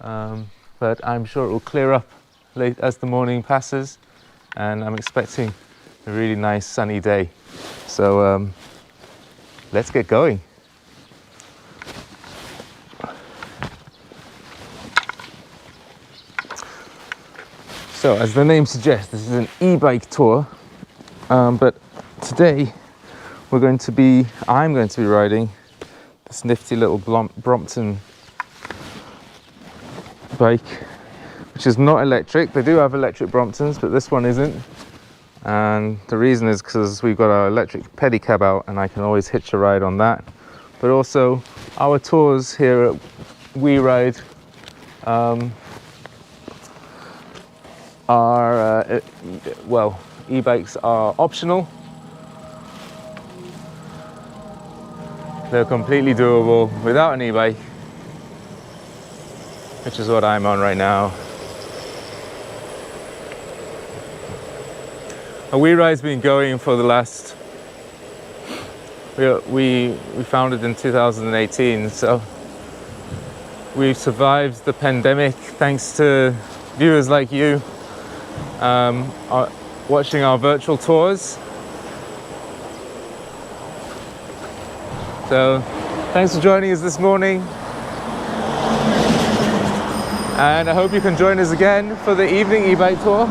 but I'm sure it will clear up late as the morning passes, and I'm expecting a really nice sunny day. So let's get going. So as the name suggests, this is an e-bike tour, but today I'm going to be riding this nifty little Brompton bike, which is not electric. They do have electric Bromptons, but this one isn't. And the reason is because we've got our electric pedicab out and I can always hitch a ride on that. But also our tours here at We Ride e-bikes are optional. They're completely doable without an e-bike, which is what I'm on right now. We Ride's been going for the last, we founded in 2018, so we've survived the pandemic thanks to viewers like you watching our virtual tours. So thanks for joining us this morning, and I hope you can join us again for the evening e-bike tour,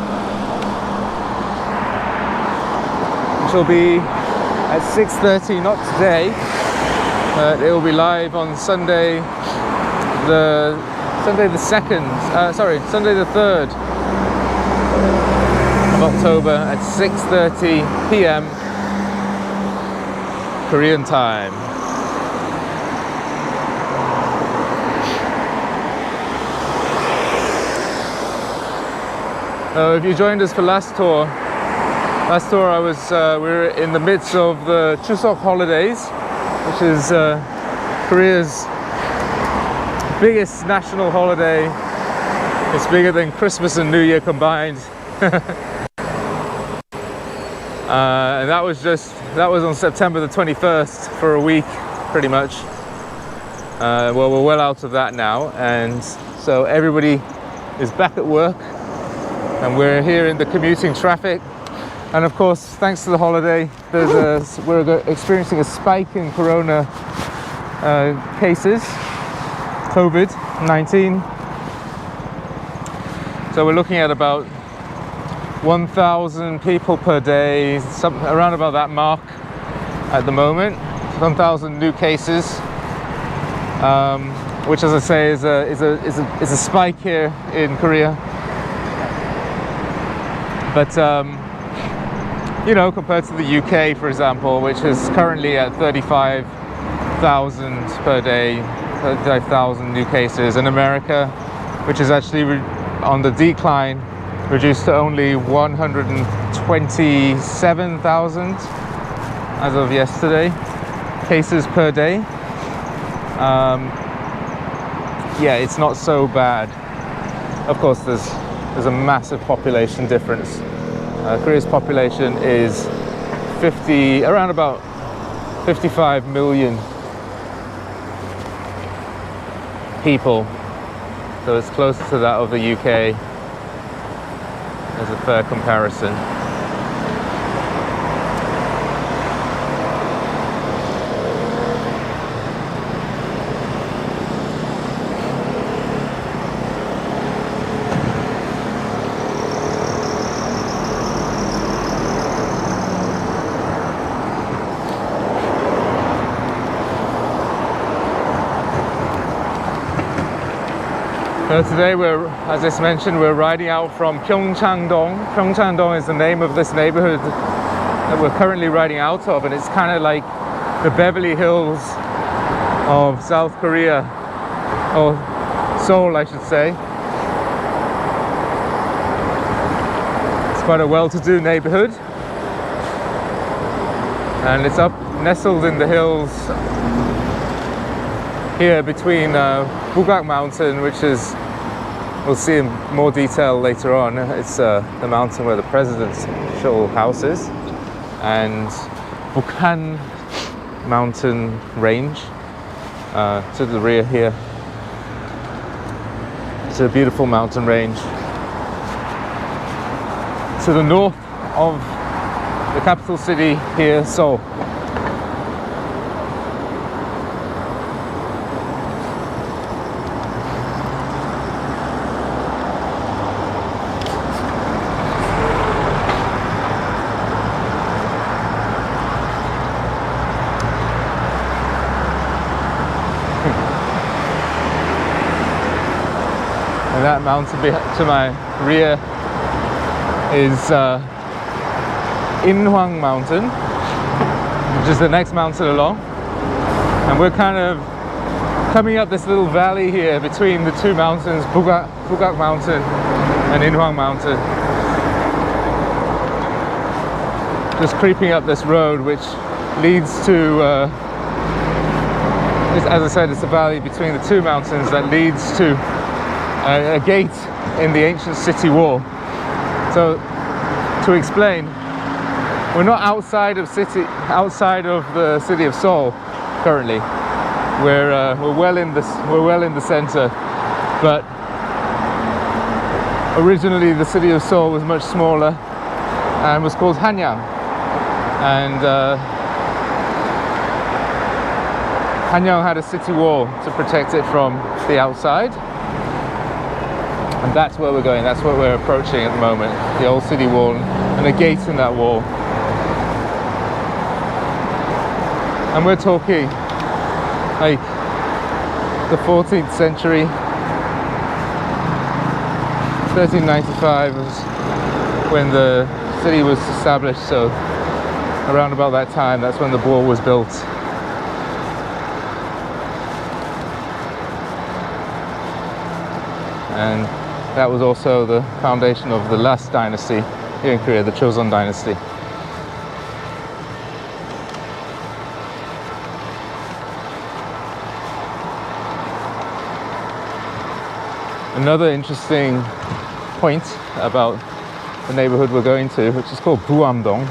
which will be at 6:30, not today, but it will be live on Sunday the 3rd of October at 6:30 p.m. Korean time. If you joined us for last tour I was we were in the midst of the Chuseok holidays, which is Korea's biggest national holiday. It's bigger than Christmas and New Year combined. And that was on September the 21st for a week, pretty much. Well, we're well out of that now, and so everybody is back at work, and we're here in the commuting traffic. And of course, thanks to the holiday, we're experiencing a spike in corona cases, COVID-19. So we're looking at about 1,000 people per day, around about that mark at the moment. 1,000 new cases, which, as I say, is a spike here in Korea. But you know, compared to the UK, for example, which is currently at 35,000 per day, 35,000 new cases, and America, which is actually on the decline, reduced to only 127,000 as of yesterday cases per day. Yeah, it's not so bad. Of course, there's a massive population difference. Korea's population is around about 55 million people, so it's closer to that of the UK as a fair comparison. Today as I mentioned, we're riding out from Pyeongchang-dong. Pyeongchang-dong is the name of this neighborhood that we're currently riding out of, and it's kind of like the Beverly Hills of South Korea, or Seoul, I should say. It's quite a well-to-do neighborhood, and it's nestled in the hills here between Bugak Mountain, which is, we'll see in more detail later on, it's the mountain where the president's SEOUL house is, and Bukhan mountain range to the rear here. It's a beautiful mountain range. To the north of the capital city here, Seoul. And that mountain to my rear is Inhwang Mountain, which is the next mountain along. And we're kind of coming up this little valley here between the two mountains, Bugak Mountain and Inhwang Mountain. Just creeping up this road which leads to, as I said, it's a valley between the two mountains that leads to a gate in the ancient city wall. So, to explain, we're not outside of the city of Seoul currently. We're well in the center, but originally the city of Seoul was much smaller and was called Hanyang, and Hanyang had a city wall to protect it from the outside. And that's where we're going, that's what we're approaching at the moment, the old city wall and a gate in that wall. And we're talking like the 14th century, 1395 was when the city was established, so around about that time, that's when the wall was built. And that was also the foundation of the last dynasty here in Korea, the Joseon dynasty. Another interesting point about the neighborhood we're going to, which is called Buamdong,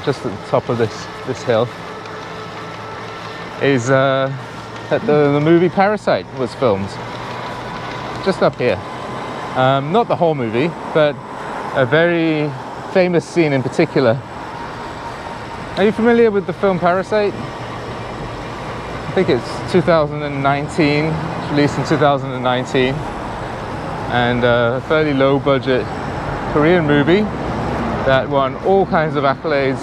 just at the top of this hill, is that the movie Parasite was filmed just up here. Not the whole movie, but a very famous scene in particular. Are you familiar with the film Parasite? I think it's 2019, released in 2019, and a fairly low budget Korean movie that won all kinds of accolades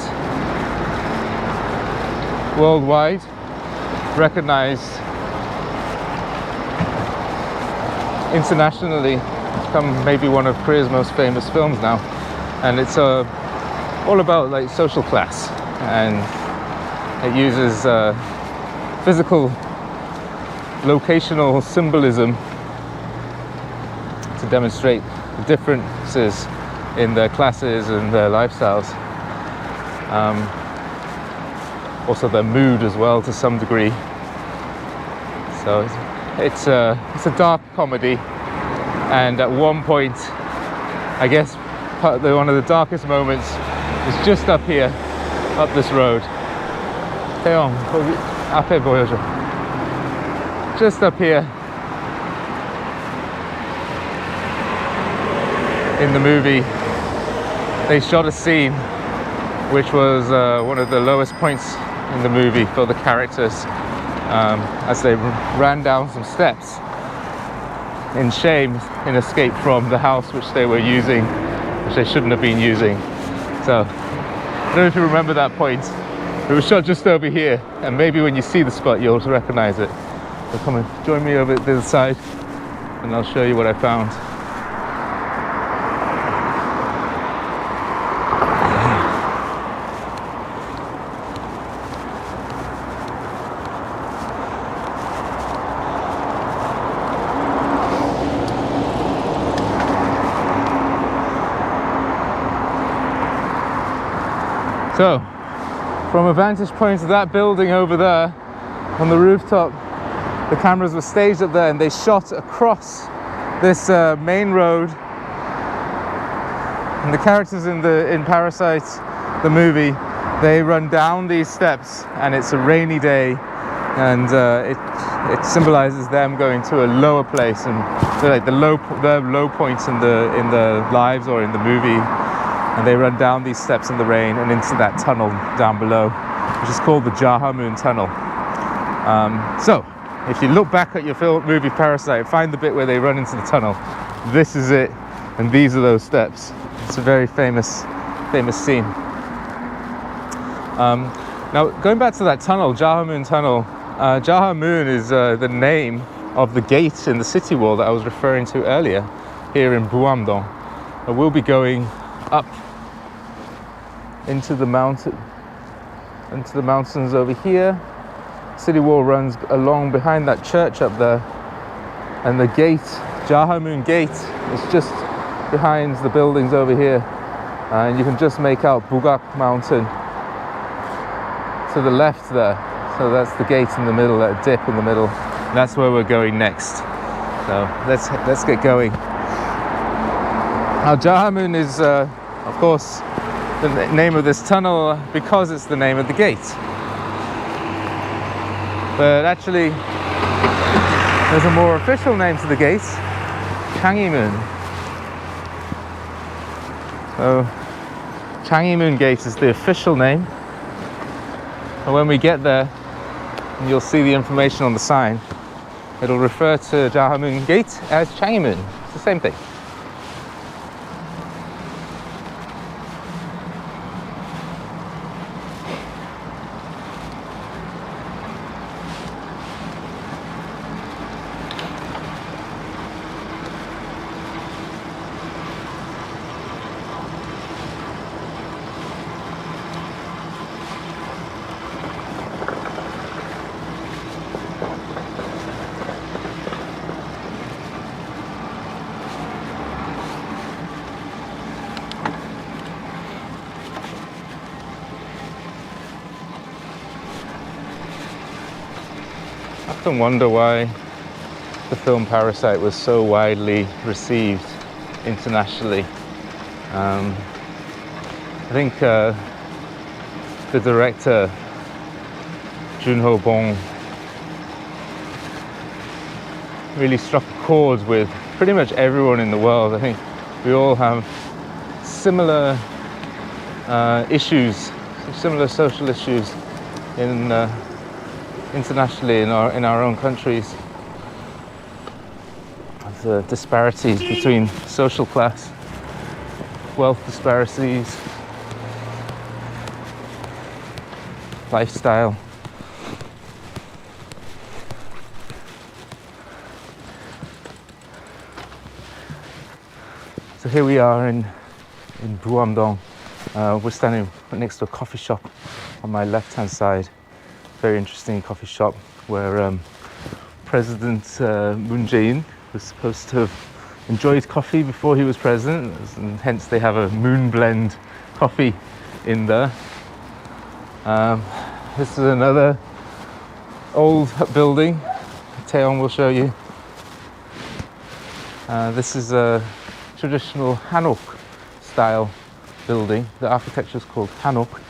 worldwide, recognized internationally. It's become maybe one of Korea's most famous films now, and it's all about like social class, and it uses physical locational symbolism to demonstrate the differences in their classes and their lifestyles, also their mood as well to some degree. So it's a dark comedy, and at one point, I guess one of the darkest moments is just up here, up this road. 태영, 거기 앞에 보여줘. Just up here in the movie, they shot a scene which was one of the lowest points in the movie for the characters, as they ran down some steps in shame in escape from the house which they were using, which they shouldn't have been using. So I don't know if you remember that point. It was shot just over here, and maybe when you see the spot you'll recognize it. So come and join me over at the other side and I'll show you what I found. So, from a vantage point of that building over there on the rooftop, the cameras were staged up there and they shot across this main road. And the characters in Parasite, the movie, they run down these steps, and it's a rainy day, and it symbolizes them going to a lower place, and like the low points in the lives or in the movie, and they run down these steps in the rain and into that tunnel down below, which is called the Jahamun Tunnel. So if you look back at your movie Parasite, find the bit where they run into the tunnel. This is it, and these are those steps. It's a very famous scene. Now, going back to that tunnel, Jahamun Tunnel, Jahamun is the name of the gate in the city wall that I was referring to earlier here in Buamdong. We'll be going up into the mountains over here. City wall runs along behind that church up there, and the gate, Jahamun Gate, is just behind the buildings over here, and you can just make out Bugak Mountain to the left there. So that's the gate in the middle, that dip in the middle. That's where we're going next. So let's get going. Now Jahamun is of course the name of this tunnel because it's the name of the gate. But actually there's a more official name to the gate, Changyimun. So Changyimun Gate is the official name. And when we get there, and you'll see the information on the sign, it'll refer to Jahamun Gate as Changyimun. It's the same thing. I often wonder why the film Parasite was so widely received internationally. I think the director Junho Bong really struck a chord with pretty much everyone in the world. I think we all have similar issues, similar social issues internationally in our own countries. The disparities between social class, wealth disparities, lifestyle. So here we are in Buamdong. We're standing next to a coffee shop on my left-hand side. Very interesting coffee shop where President Moon Jae-in was supposed to have enjoyed coffee before he was president, and hence they have a moon blend coffee in there. This is another old building Taeyeon will show you. This is a traditional Hanok style building. The architecture is called Hanok,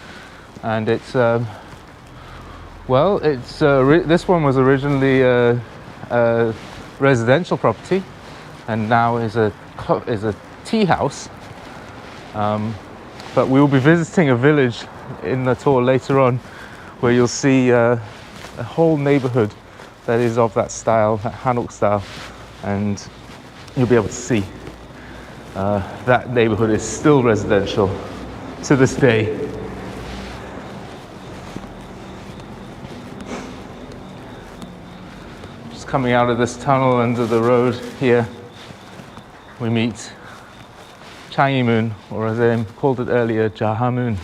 and it's this one was originally a residential property, and now is a tea house. But we will be visiting a village in the tour later on, where you'll see a whole neighborhood that is of that style, that Hanok style, and you'll be able to see that neighborhood is still residential to this day. Coming out of this tunnel under the road here, we meet Changyimun, or as I called it earlier, Jahamun.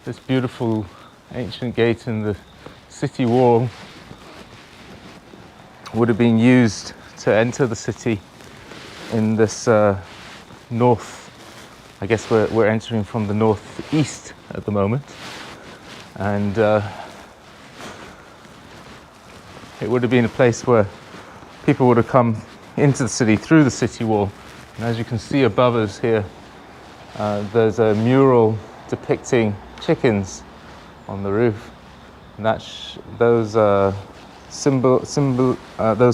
This beautiful ancient gate in the city wall would have been used to enter the city in this north. I guess we're entering from the northeast at the moment, and it would have been a place where people would have come into the city through the city wall And as you can see above us here, there's a mural depicting chickens on the roof, and those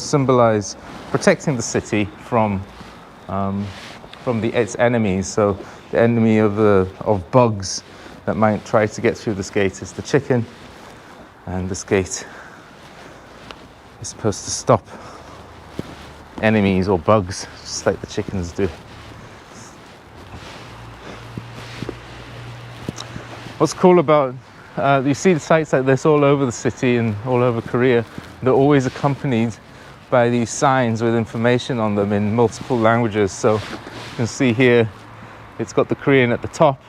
symbolize protecting the city from its enemies. So the enemy of bugs that might try to get through this gate is the chicken, and this gate is supposed to stop enemies or bugs, just like the chickens do. What's cool about you see sites like this all over the city and all over Korea. They're always accompanied by these signs with information on them in multiple languages. So you can see here, it's got the Korean at the top.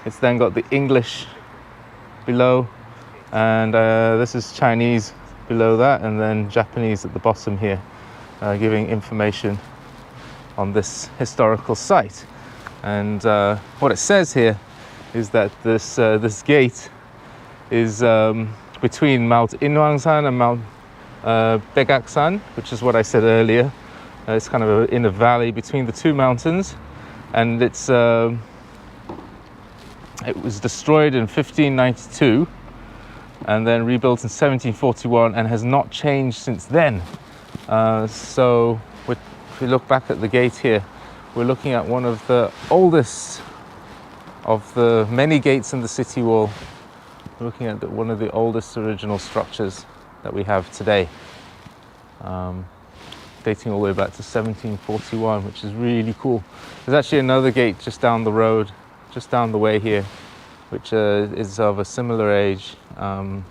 It's then got the English below, and this is Chinese below that, and then Japanese at the bottom here, giving information on this historical site. And what it says here is that this gate is between Mount Inwangsan and Mount Baekaksan, which is what I said earlier. It's kind of in a valley between the two mountains, and it was destroyed in 1592 and then rebuilt in 1741 and has not changed since then. So if we look back at the gate here, we're looking at one of the oldest of the many gates in the city wall. We're looking at one of the oldest original structures that we have today, dating all the way back to 1741, which is really cool. There's actually another gate just down the road, just down the way here, which is of a similar age, and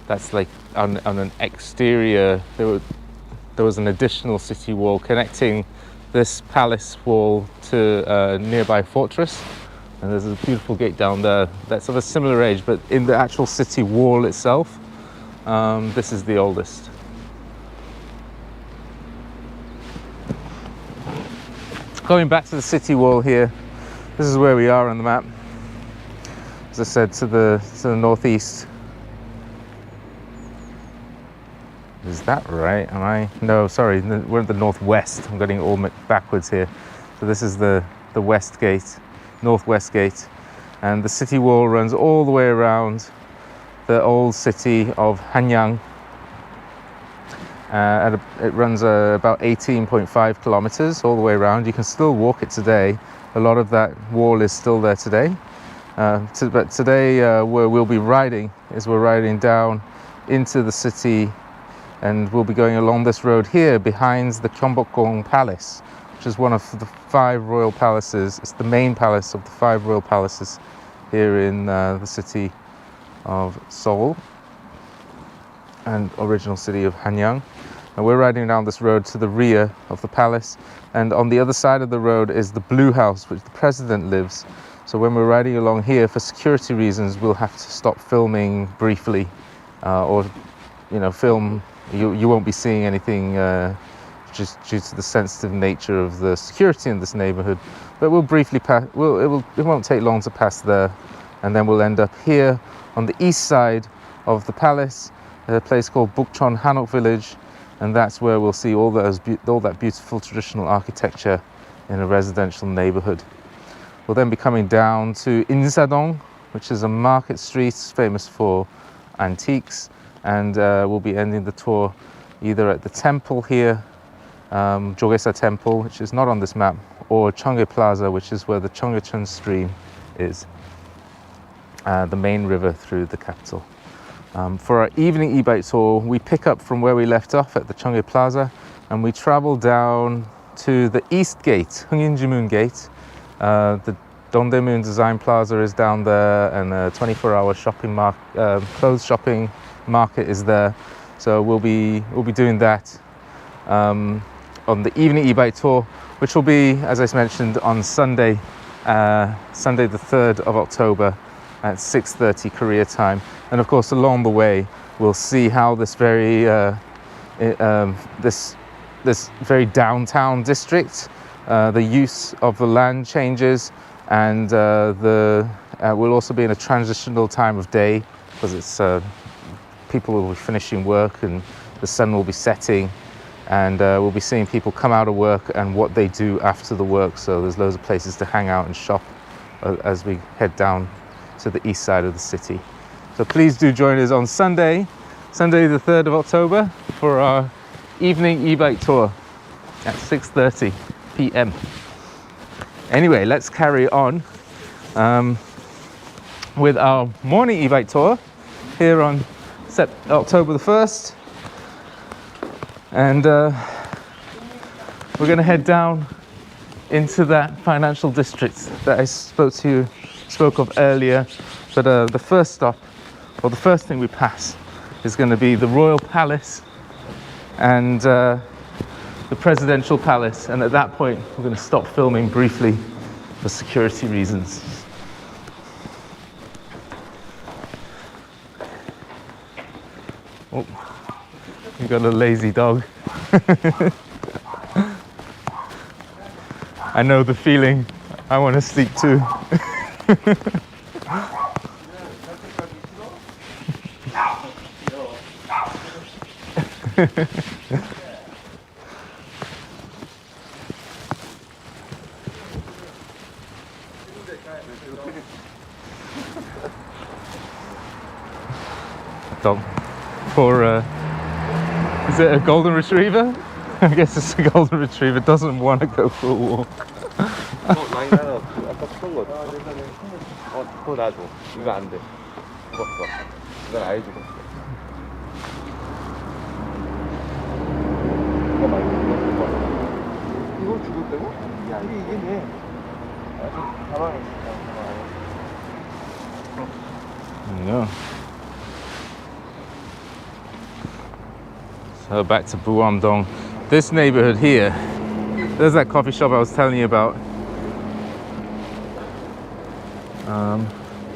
that's like on an exterior. There was an additional city wall connecting this palace wall to a nearby fortress, and there's a beautiful gate down there that's of a similar age, but in the actual city wall itself, this is the oldest. Going back to the city wall here, this is where we are on the map. As I said, to the northeast. Is that right? Am I? No, sorry, we're at the northwest. I'm getting all backwards here. So this is the west gate, northwest gate, and the city wall runs all the way around the old city of Hanyang. It runs about 18.5 kilometers all the way around. You can still walk it today. A lot of that wall is still there today. But today where we'll be riding we're riding down into the city, and we'll be going along this road here behind the Gyeongbokgung Palace, which is one of the 5 royal palaces. It's the main palace of the 5 royal palaces here in the city of Seoul and original city of Hanyang. And we're riding down this road to the rear of the palace, and on the other side of the road is the Blue House, which the president lives. So when we're riding along here, for security reasons, we'll have to stop filming briefly, or film. You won't be seeing anything just due to the sensitive nature of the security in this neighborhood. But we'll briefly pass. It won't take long to pass there, and then we'll end up here on the east side of the palace, a place called Bukchon Hanok Village, and that's where we'll see all that beautiful traditional architecture in a residential neighborhood. We'll then be coming down to Insadong, which is a market street famous for antiques, and we'll be ending the tour either at the temple here, Jogesa Temple, which is not on this map, or Cheonggye Plaza, which is where the Cheonggyecheon stream is, the main river through the capital. For our evening e-bike tour, we pick up from where we left off at the Cheonggye Plaza, and we travel down to the East Gate, Hungin-jimun Gate. The Dongdaemun Design Plaza is down there, and a 24-hour shopping clothes shopping market is there. So we'll be doing that on the evening e-bike tour, which will be, as I mentioned, on Sunday the 3rd of October at 6:30 Korea time. And of course, along the way, we'll see how this very this very downtown district, the use of the land changes, and we'll also be in a transitional time of day, because it's people will be finishing work and the sun will be setting, and we'll be seeing people come out of work and what they do after the work. So there's loads of places to hang out and shop as we head down to the east side of the city. So please do join us on Sunday the 3rd of October for our evening e-bike tour at 6:30 p.m. Anyway, let's carry on with our morning e-bike tour here on October the 1st. And we're going to head down into that financial district that I spoke of earlier. But the first stop, or the first thing we pass, is going to be the Royal Palace and the Presidential Palace. And at that point, we're going to stop filming briefly for security reasons. Oh, we got a lazy dog. I know the feeling. I want to sleep too. Dog. For is it a golden retriever? I guess it's a golden retriever. Doesn't want to go for a walk. 라인하나 아까 푸는 거 그거 놔줘. 이거 안 돼. 죽었어. 이건 아예 죽었어. 이거 말고 이걸 죽었다고? 야 이게 가만히 No. So back to Buamdong. This neighborhood here, there's that coffee shop I was telling you about.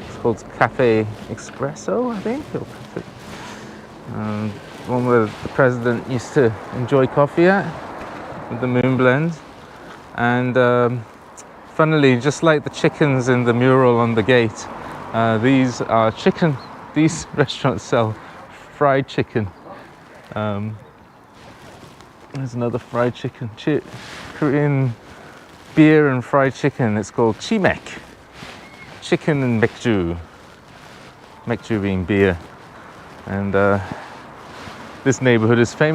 It's called Cafe Espresso, I think. One where the president used to enjoy coffee at, with the moon blend. And funnily, just like the chickens in the mural on the gate, these are chicken. These restaurants sell fried chicken. There's another fried chicken, Korean beer and fried chicken. It's called chimek. Chicken and mekju. Mekju being beer. And this neighborhood is famous